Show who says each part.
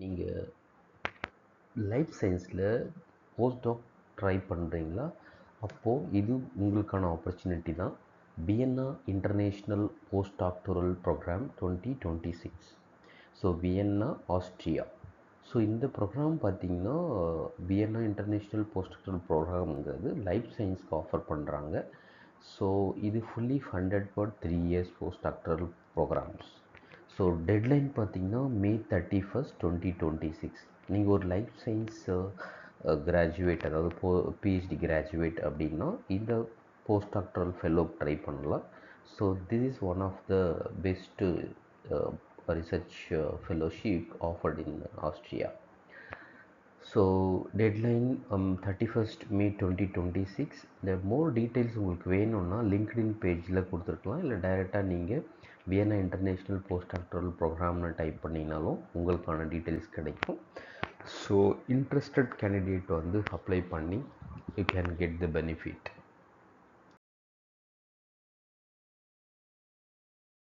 Speaker 1: நீங்கள் லைஃப் சயின்ஸில் post-talk try பண்ணுறீங்களா? அப்போது இது உங்களுக்கான ஆப்பர்ச்சுனிட்டி தான். Vienna international postdoctoral programme 2026. So Vienna, Austria. So இந்த ப்ரோக்ராம் பார்த்திங்கன்னா வியன்னா இன்டர்நேஷ்னல் போஸ்ட் டாக்டரல் ப்ரோக்ராம்ங்கிறது லைஃப் சயின்ஸ்க்கு ஆஃபர் பண்ணுறாங்க. ஸோ இது fully funded for 3 years postdoctoral programmes. So deadline பார்த்திங்கன்னா May 31st, 2026. நீங்கள் ஒரு லைஃப் சயின்ஸ் கிராஜுவேட், அதாவது பிஹெச்டி கிராஜுவேட் அப்படின்னா இந்த போஸ்ட் டாக்டரல் ஃபெல்லோ ட்ரை பண்ணலாம். So this is one of the best research fellowship offered in Austria. So deadline 31st May 2026. இந்த மோர் details உங்களுக்கு வேணும்னா லிங்க்டின் பேஜில் கொடுத்துருக்கலாம், இல்லை டைரெக்டாக நீங்கள் வியன்னா இன்டர்நேஷ்னல் போஸ்ட் டாக்டரல் ப்ரோக்ராம்னு டைப் பண்ணிங்கனாலும் உங்களுக்கான டீட்டெயில்ஸ் கிடைக்கும். ஸோ இன்ட்ரெஸ்டட் கேண்டிடேட் வந்து அப்ளை பண்ணி you can get the benefit.